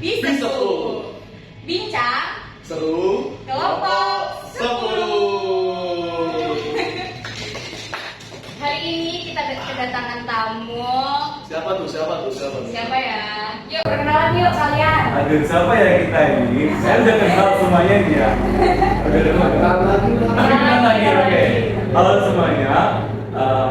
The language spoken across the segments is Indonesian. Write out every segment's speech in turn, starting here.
Biseku. Bincang Seru kelompok 10. Hari ini kita kedatangan tamu. Siapa tuh? Siapa ya? Yuk perkenalan yuk kalian. Aduh, siapa ya kita ini? Saya udah kenal semuanya nih ya. Kenalan lagi, oke. Halo semuanya,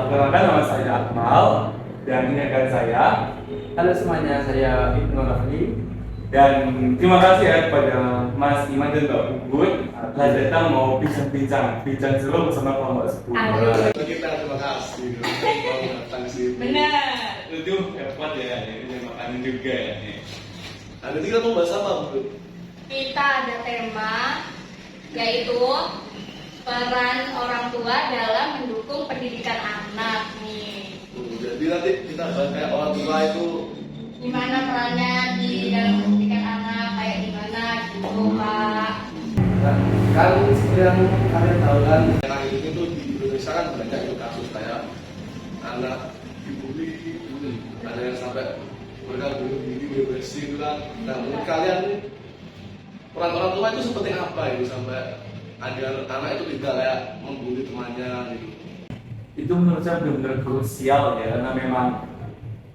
perkenalkan nama saya Akmal dan ini rekan saya. Halo semuanya, saya Ibnu Rafli. Dan terima kasih ya kepada Mas Iman dan Mbak Ugut telah datang mau bincang seru bersama kelompok 10. Aduh. Kita terima kasih udah datang sini. Bener. Itu hebat ya, ini makanan juga ya. Hari ini kita mau bahas apa, Bu? Kita ada tema yaitu peran orang tua dalam mendukung pendidikan anak nih. Jadi nanti kita bahas kayak orang tua itu Gimana perannya di dalam pendidikan anak, kayak gimana gitu Pak. Kan seperti yang kalian tahu kan, akhir ini tuh di Indonesia kan banyak itu kasus kayak anak dibully, ada yang sampai mereka bunuh diri, depresi itu kan. Nah, menurut kalian nih peran orang tua itu seperti apa itu sampai agar anak itu tidak kayak membuli temannya gitu? Itu menurut saya benar-benar krusial ya, karena memang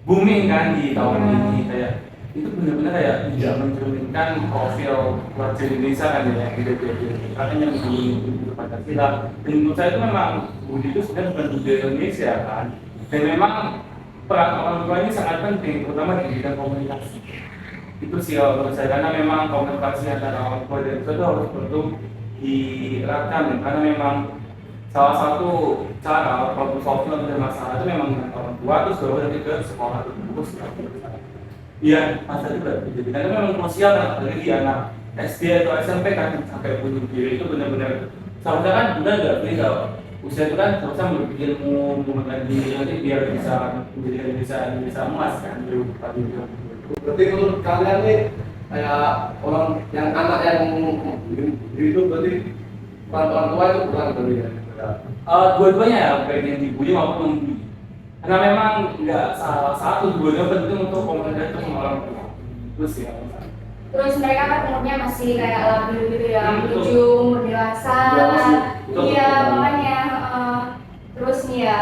booming kan di tahun ini, kayak itu benar-benar kayak tidak mencerminkan profil warga Indonesia kan ya, yang hidup di karena yang di Pancasila. Dan menurut saya itu memang budaya itu sebenarnya bukan budaya Indonesia kan, dan memang peran orang tua ini sangat penting, terutama di bidang komunikasi. Itu sih kalau menurut saya, karena memang komunikasi antara orang tua dan itu harus perlu dieratkan, karena memang salah satu cara problem solving dari masalah itu memang dengan orang tua, terus baru nanti ke sekolah terus. Iya, masa juga. Jadi karena memang krusial kan, apalagi di anak SD atau SMP kan sampai bunuh diri itu benar-benar. Seharusnya kan udah nggak beli kalau usia itu kan seharusnya memiliki ilmu mengembangkan diri nanti biar bisa menjadi Indonesia emas kan. berarti menurut kalian nih kayak orang yang anak yang hidup berarti peran orang tua itu kurang berarti ya? Dua-duanya ya, baik yang dibully maupun membuli. Karena memang nggak salah satu, dua-duanya penting untuk komunikasi sama orang tua. Terus ya. Terus mereka kan umurnya masih kayak labil gitu ya, Betul. 7 umur dewasa. Betul. Iya, makanya terus nih ya,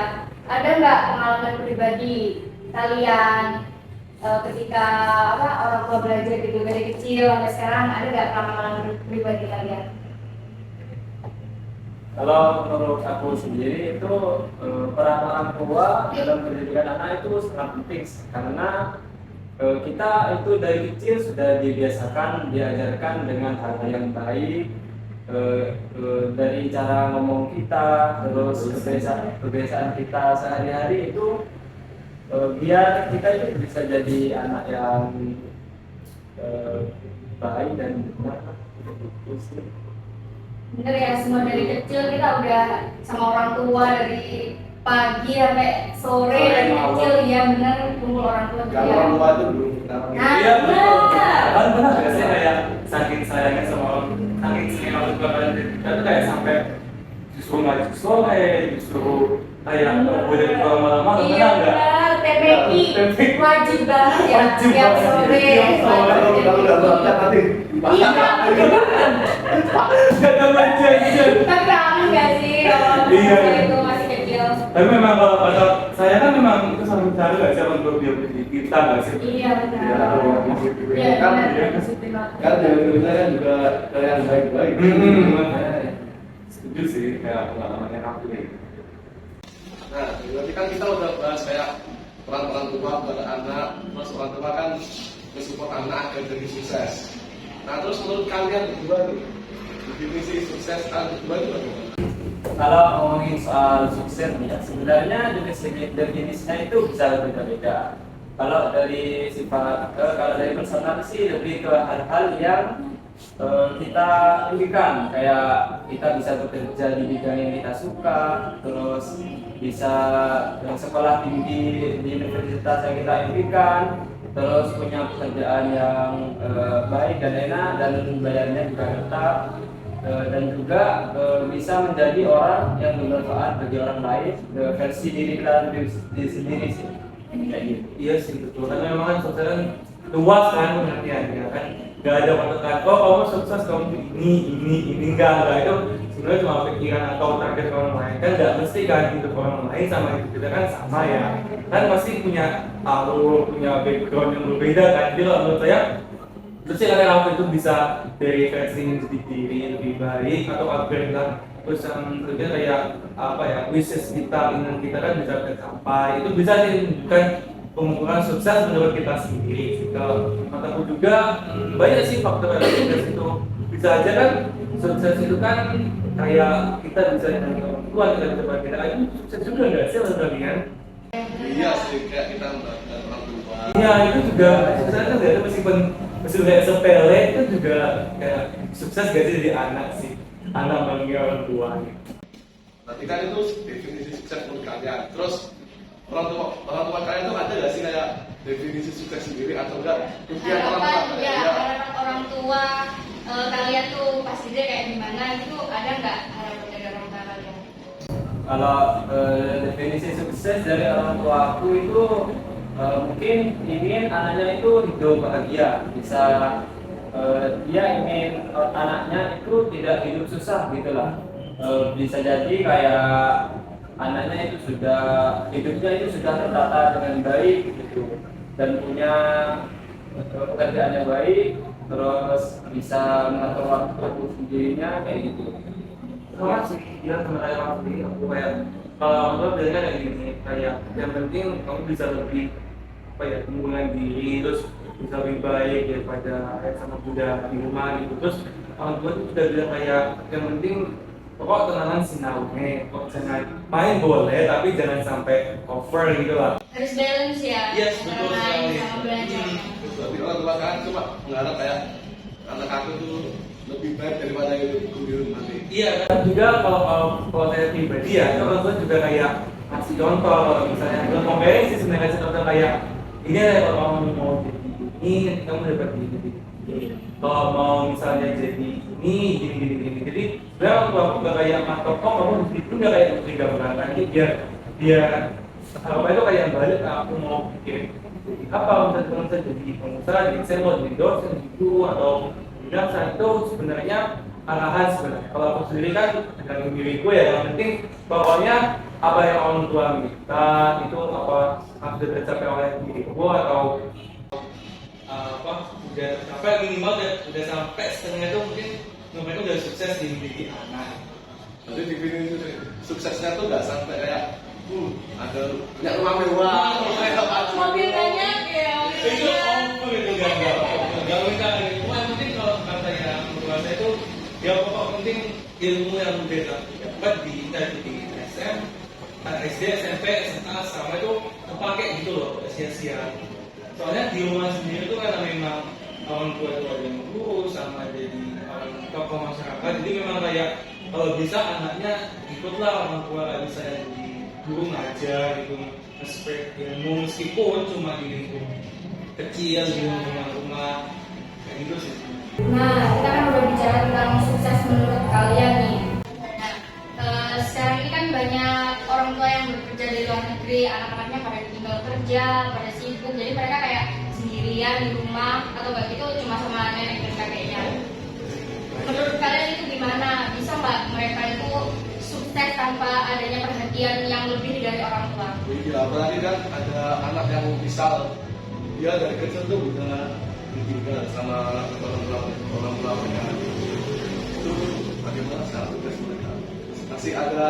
ada nggak pengalaman pribadi kalian ketika orang tua belajar gitu dari kecil sampai sekarang, ada nggak pengalaman pribadi kalian? Kalau menurut aku sendiri itu peran orang tua dalam pendidikan anak itu sangat penting karena kita itu dari kecil sudah diajarkan dengan hal yang baik, dari cara ngomong kita, terus kebiasaan kita sehari-hari itu biar kita itu bisa jadi anak yang baik dan benar. Bener ya, semua dari kecil kita udah sama orang tua dari pagi sampai sore dari kecil, ya bener kumpul orang tua Kalau ya. orang tua itu belum kenal. Nah, Iya, betul. benar. Kan benar nggak sih kayak saking sayangnya sama orang, saking sayangnya orang tua kalian kita tuh kayak sampai justru ngajak sore, justru kayak nggak boleh pulang malam-malam, Iya benar nggak? benar, TPI wajib banget ya Wajib tiap banget. sore. Tiap sore. Kalau udah berangkat nanti Iya, Gak ada baca gitu. tapi kangen nggak sih kalau Iya. itu masih kecil? Tapi memang kalau kata saya kan memang itu sangat cari nggak sih untuk dia kita nggak sih? Iya benar. Ya, Iya kan benar. ya. Positif banget. kan dari Indonesia kan juga dari yang baik-baik. Setuju sih kayak pengalamannya aku nih. Nah, berarti kan kita udah bahas kayak peran orang tua buat anak, terus orang tua kan mensupport anak agar jadi sukses. Nah, terus menurut kalian berdua nih, definisi sukses kalian berdua itu bagaimana? Kalau ngomongin soal sukses ya, sebenarnya definisinya itu bisa berbeda-beda. Kalau dari sifat, kalau dari personal sih lebih ke hal-hal yang kita impikan, kayak kita bisa bekerja di bidang yang kita suka, terus bisa sekolah tinggi di universitas yang kita impikan, terus punya pekerjaan yang baik dan enak dan bayarnya juga tetap, dan juga bisa menjadi orang yang bermanfaat bagi orang lain, versi diri kita sendiri sih. kayak gitu. Iya sih betul, karena memang kan sukses kan luas kan pengertiannya kan, nggak ada patokan. Oh kamu sukses kamu ini enggak itu sebenarnya cuma pikiran atau target orang lain kan, nggak mesti kan hidup orang lain sama hidup kita kan sama ya, kan pasti punya alur, punya background yang berbeda kan. Jadi kalau menurut saya terus sih karena aku itu bisa dari versi menjadi diri lebih baik atau upgrade lah. Terus yang kedua kayak apa ya, wishes kita, keinginan kita kan bisa tercapai. Itu bisa sih menunjukkan pengukuran sukses menurut kita sendiri. Kalau mataku juga banyak sih faktor yang sukses itu. Bisa aja kan sukses itu kan kayak kita bisa dari orang tua, kita bisa berbeda. Itu sukses juga nggak sih menurut kalian? Iya sih, kayak kita mendapatkan orang tua. Iya itu juga sukses kan, itu meskipun kayak sepele itu juga kayak sukses gak sih jadi anak sih, anak bangga orang tua gitu. Nanti kan itu definisi sukses menurut kalian. Terus orang tua kalian tuh ada nggak sih kayak definisi sukses sendiri atau enggak? Impian orang tua Harapan ya, kalian? harapan orang tua kalian tuh pas gede kayak gimana gitu, ada nggak harapan dari orang tua kalian? Kalau definisi sukses dari orang tua aku itu mungkin ingin anaknya itu hidup bahagia, bisa dia ingin anaknya itu tidak hidup susah gitulah. Bisa jadi kayak anaknya itu sudah hidupnya itu sudah tertata dengan baik gitu, dan punya pekerjaan yang baik, terus bisa mengatur waktu sendirinya kayak gitu. Sama sih, dia teman saya pasti aku kayak kalau orang tua biasanya kayak gini, kayak yang penting kamu bisa lebih apa ya, pengembangan diri, terus bisa lebih baik daripada kayak sama Buddha di rumah gitu. Terus orang tua itu sudah bilang kayak yang penting pokok tenangan sinaunya, kok misalnya main boleh tapi jangan sampai over gitu lah. Harus balance ya, Yes, betul antara main sekali. sama belajar. Tapi orang tua kalian cuma mengharap kayak anak aku tuh lebih baik daripada hidup di rumah nih. Iya, dan juga kalau saya pribadi ya, itu orang tua juga kayak ngasih contoh, misalnya itu comparing sih sebenarnya contoh kayak ini ya, kalau kamu mau jadi ini, kamu dapat ini. Kalau mau misalnya jadi ini, gini. Jadi sebenarnya orang tua aku gak kayak matok, oh kamu itu nggak kayak menteri gambaran lagi, biar apa itu kayak balik aku mau bikin apa, misalnya jadi pengusaha, jadi saya mau jadi dosen, gitu atau dan saat itu sebenarnya arahan sebenarnya. Kalau aku sendiri kan dengan diriku ya, yang penting pokoknya apa yang orang tua minta itu apa harus tercapai oleh diriku, atau apa udah tercapai minimal udah sampai setengah itu mungkin mereka udah sukses di mendidik anak. Jadi definisi suksesnya tuh nggak sampai kayak ada punya rumah mewah, Mobil banyak ya. Itu over itu nggak minta itu. Yang penting kalau kata yang menurut saya itu ya pokok penting ilmu yang udah dapat di SM, SD, SMP, SMA sama itu kepake gitu loh, sia-sia. Soalnya di rumah sendiri itu karena memang orang tua itu ada yang ngurus sama jadi orang tokoh masyarakat, jadi memang kayak kalau bisa anaknya ikutlah orang tua, bisa jadi guru ngajar gitu, nge-spread ilmu meskipun cuma di lingkup kecil di rumah-rumah kayak gitu sih. Nah, kita kan udah bicara tentang sukses menurut kalian nih. Nah, sekarang ini kan banyak orang tua yang bekerja di luar negeri, anak-anaknya pada tinggal kerja, pada sibuk, jadi mereka kayak sendirian di rumah atau nggak gitu cuma sama nenek dan kakeknya. Menurut kalian itu gimana? Bisa nggak mereka itu sukses tanpa adanya perhatian yang lebih dari orang tua? Iya, apalagi kan ada anak yang misal dia dari kecil tuh udah ditinggal sama orang tua mereka. Itu bagaimana sekarang tugas mereka? Masih ada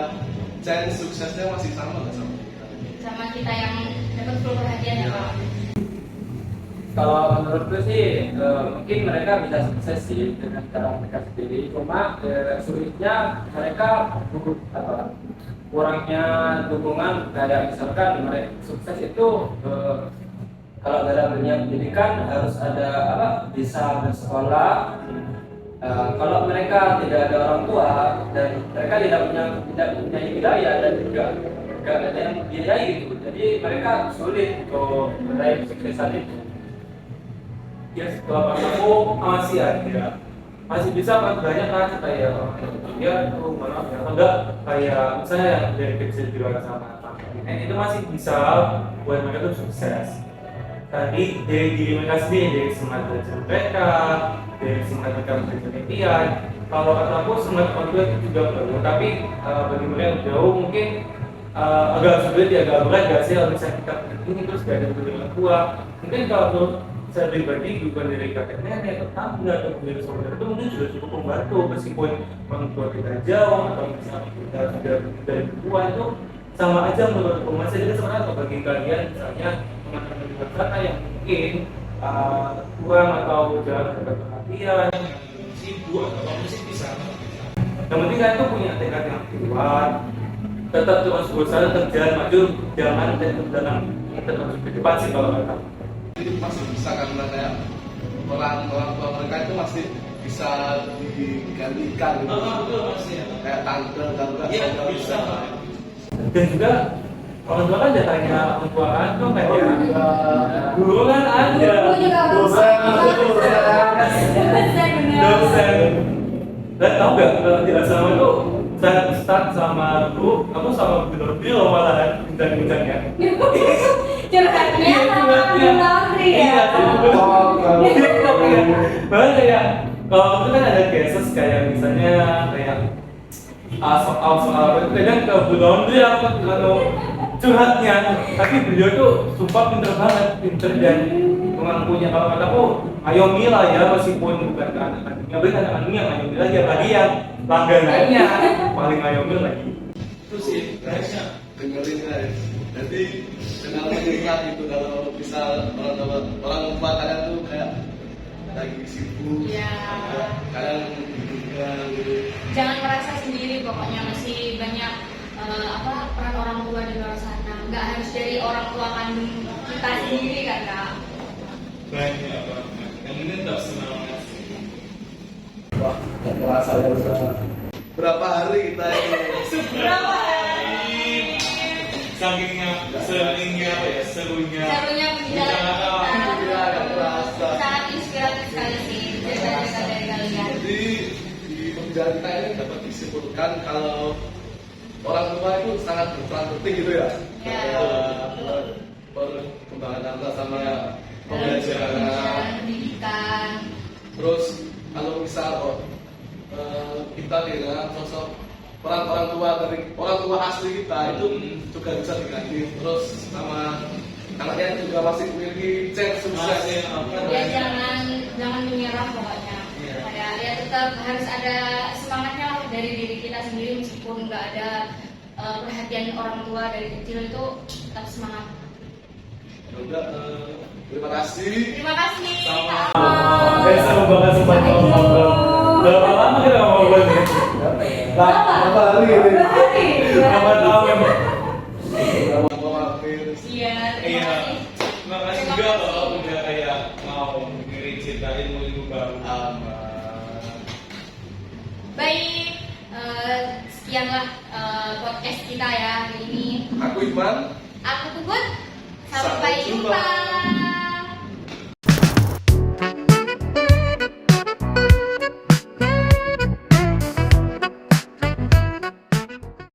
chance suksesnya masih sama nggak sama kita? Sama kita yang dapat full perhatian ya Pak? Kalau menurutku sih mungkin mereka bisa sukses sih dengan cara mereka sendiri, cuma sulitnya mereka kurangnya dukungan. Kayak misalkan mereka sukses itu kalau dalam dunia pendidikan harus ada bisa bersekolah. Kalau mereka tidak ada orang tua dan mereka tidak punya hidayah dan juga nggak ada yang biayai gitu, jadi mereka sulit untuk meraih kesuksesan itu. Ya setelah aku masih ada, masih bisa kan banyak kan kayak ya itu mana ya, enggak kayak misalnya yang dari kecil juga sama kakaknya itu masih bisa buat mereka tuh sukses. Tadi dari diri mereka sendiri, dari semangat belajar mereka, dari semangat mereka belajar penelitian. Kalau kata aku semangat orang tua itu juga perlu, tapi bagi mereka yang jauh mungkin agak sulit ya, agak berat gak sih kalau misalnya kita ini terus gak ada dari orang tua. Mungkin kalau saya pribadi bukan dari kakek nenek atau tante atau dari saudara itu mungkin sudah cukup membantu, meskipun orang tua kita jauh atau misalnya kita sudah dari tua itu sama aja menurutku. Masih ada sebenarnya bagi kalian misalnya teman-teman di luar sana yang mungkin kurang atau jarang dapat perhatian, sibuk atau apa sih bisa. Yang penting kan itu punya tekad yang kuat, tetap terus berusaha, tetap jalan maju, jangan tetap ke depan sih kalau kata. Ini masih bisa karena kayak orang tua mereka itu masih bisa digantikan gitu. Betul masih ya. Kayak tante Iya, bisa. Dan juga orang tua kan datanya orang tua kan tuh kan ya. Guru kan ada. Dosen. Dan tau gak kalau tidak sama itu saya start sama guru, aku sama guru malahan bintang-bintangnya. Curhatnya sama Laundry ya. Iya, bahkan kayak kalau itu kan ada cases kayak misalnya kayak soal itu kadang ke Bu Laundry apa curhatnya, tapi beliau tuh sumpah pinter banget, pinter dan memang punya kalau kataku ayomi lah ya, meskipun bukan ke anak kandungnya, bukan anak kandungnya yang ayomi lagi, apalagi yang langganannya paling ayomi lagi. Itu sih guys, dengerin guys. Jadi kenal nikmat itu kalau misal orang tua kalian tuh kayak lagi sibuk, Iya. kalian hidupnya gitu. Jangan merasa sendiri, pokoknya masih banyak peran orang tua di luar sana. Nggak harus dari orang tua kandung kita sendiri kan kak. banyak apa yang ini tetap semangat. Wah, nggak terasa ya berapa hari kita ini. Berapa hari? Sakingnya, seringnya apa ya, serunya Perjalanan Iya, nggak terasa. sangat inspiratif sekali sih cerita-cerita dari kalian. Jadi di pembicaraan kita ini dapat disimpulkan kalau orang tua itu sangat berperan penting gitu ya. Ya. Perkembangan anak sama Pembelajaran, pembelajaran. pendidikan. Terus kalau misal kita kehilangan sosok orang tua dari orang tua asli kita itu juga bisa diganti. Terus sama anaknya juga masih memiliki chance sukses. Ya jangan menyerah pokoknya. Kayak ya tetap harus ada semangatnya lah dari diri kita sendiri, meskipun nggak ada perhatian orang tua dari kecil, itu tetap semangat. Ya udah, terima kasih. Terima kasih. Sama. Kak. Seru banget sempat ngobrol. Berapa lama kita ngobrol nih? Berapa hari ini? Berapa tahun? Berapa mampir? Iya, terima Iya. kasih. Terima kasih juga loh udah kayak mau dengerin cerita ilmu baru. Baik, sekianlah podcast kita ya hari ini. Aku Iman. Aku Puput. Sampai Sampai jumpa. jumpa.